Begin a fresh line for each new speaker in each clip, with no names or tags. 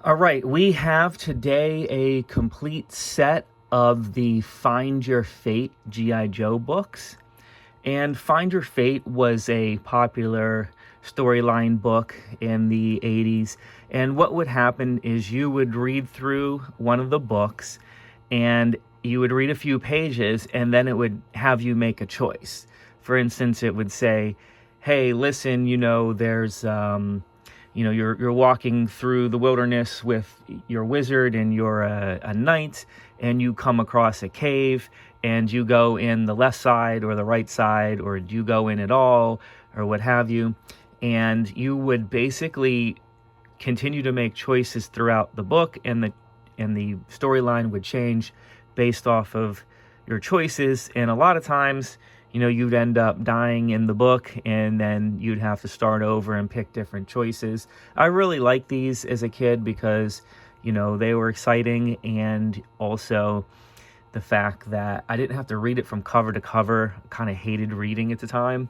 All right, we have today a complete set of the Find Your Fate G.I. Joe books. And Find Your Fate was a popular storyline book in the 80s. And what would happen is you would read through one of the books and you would read a few pages and then it would have you make a choice. For instance, it would say, hey, listen, you're walking through the wilderness with your wizard and you're a knight, and you come across a cave, and you go in the left side or the right side, or do you go in at all, or what have you. And you would basically continue to make choices throughout the book, and the storyline would change based off of your choices. And a lot of times, you'd end up dying in the book, and then you'd have to start over and pick different choices. I really liked these as a kid because, they were exciting, and also the fact that I didn't have to read it from cover to cover. I kind of hated reading at the time.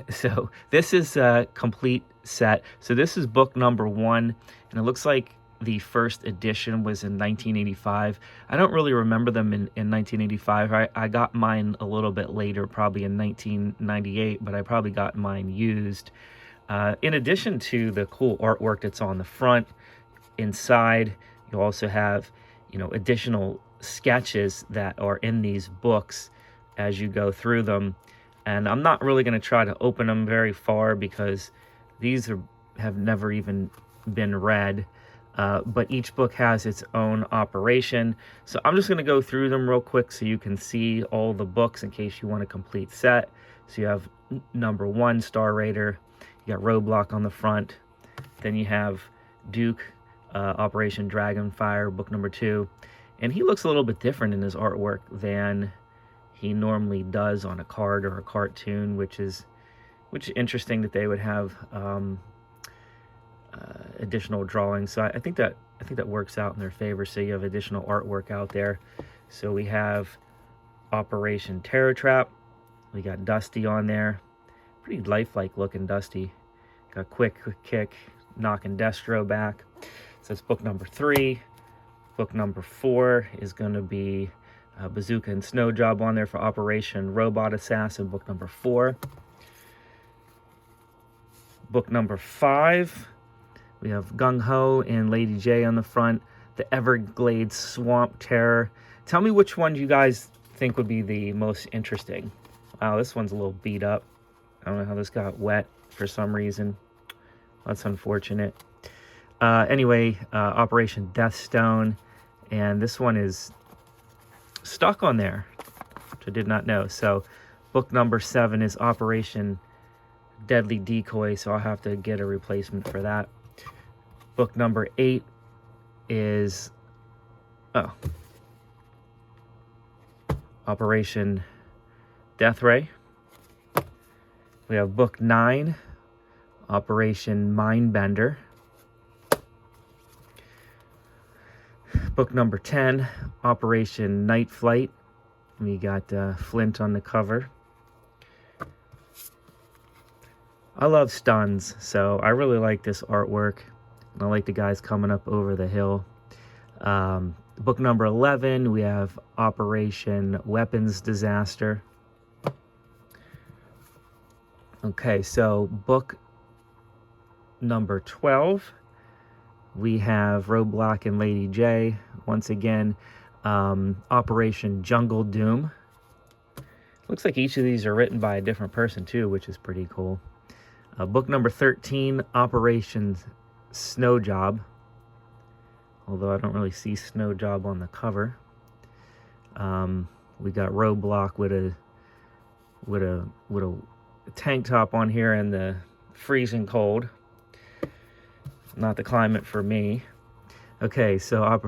So this is a complete set. So this is book number 1, and it looks like the first edition was in 1985. I don't really remember them in 1985. I got mine a little bit later, probably in 1998, but I probably got mine used. In addition to the cool artwork that's on the front, inside, you also have, additional sketches that are in these books as you go through them. And I'm not really going to try to open them very far because these have never even been read. But each book has its own operation. So I'm just going to go through them real quick so you can see all the books in case you want a complete set. So you have number 1, Star Raider. You got Roadblock on the front. Then you have Duke, Operation Dragonfire, book number 2. And he looks a little bit different in his artwork than he normally does on a card or a cartoon, which is interesting that they would have additional drawings. So I think that works out in their favor. So you have additional artwork out there. So we have Operation Terror Trap. We got Dusty on there, pretty lifelike looking Dusty. Got Quick Kick knocking Destro back. So that's book number 3. Book number 4 is going to be Bazooka and Snow Job on there for Operation Robot Assassin, book number 4. Book number 5, we have Gung Ho and Lady J on the front. The Everglades Swamp Terror. Tell me which one you guys think would be the most interesting. Wow, this one's a little beat up. I don't know how this got wet for some reason. That's unfortunate. Anyway, Operation Deathstone. And this one is stuck on there, which I did not know. So book number 7 is Operation Deadly Decoy, so I'll have to get a replacement for that. Book number 8 is Operation Death Ray. We have book 9, Operation Mindbender. Book number 10, Operation Night Flight. We got Flint on the cover. I love stuns, so I really like this artwork. I like the guys coming up over the hill. Book number 11, we have Operation Weapons Disaster. Okay, so book number 12, we have Roadblock and Lady J. Once again, Operation Jungle Doom. Looks like each of these are written by a different person too, which is pretty cool. Book number 13, Operation Snow Job. Although I don't really see Snow Job on the cover. We got Roadblock with a tank top on here in the freezing cold. Not the climate for me. Okay, so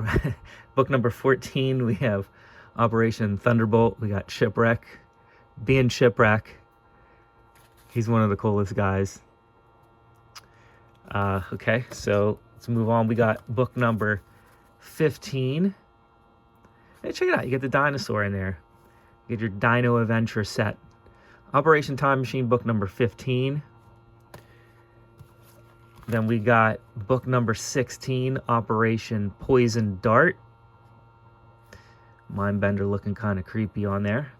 book number 14, we have Operation Thunderbolt. We got Shipwreck. Being Shipwreck. He's one of the coolest guys. Okay, so let's move on. We got book number 15. Hey, check it out. You get the dinosaur in there. You get your Dino Adventure set. Operation Time Machine, book number 15. Then we got book number 16, Operation Poison Dart. Mindbender looking kind of creepy on there.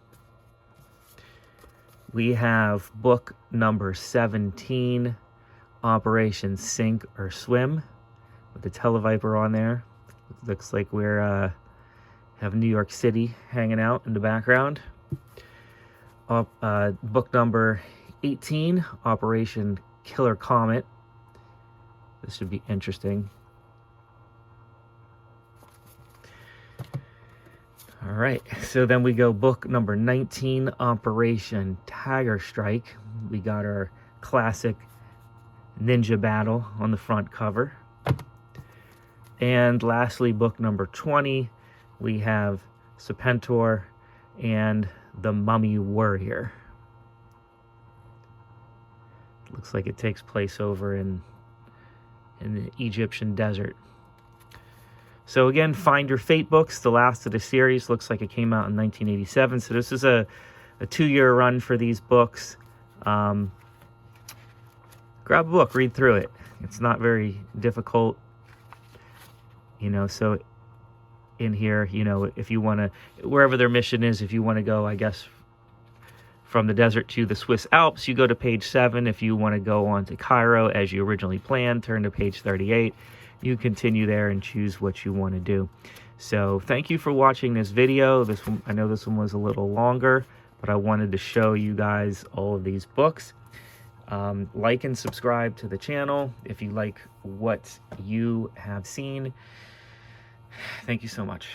We have book number 17, Operation Sink or Swim, with the Televiper on there. Looks like we're have New York City hanging out in the background. Book number 18, Operation Killer Comet. This should be interesting. All right, so then we go book number 19, Operation Tiger Strike. We got our classic ninja battle on the front cover. And lastly, book number 20, we have Serpentor and the Mummy Warrior. Looks like it takes place over in the Egyptian desert. So again, Find Your Fate books, the last of the series. Looks like it came out in 1987. So this is a 2-year run for these books. Grab a book, read through it. It's not very difficult. You know, so in here, you know, if you want to, wherever their mission is, if you want to go, I guess, from the desert to the Swiss Alps, you go to page 7. If you want to go on to Cairo as you originally planned, turn to page 38. You continue there and choose what you want to do. So thank you for watching this video. This one, I know this one was a little longer, but I wanted to show you guys all of these books. Like and subscribe to the channel if you like what you have seen. Thank you so much.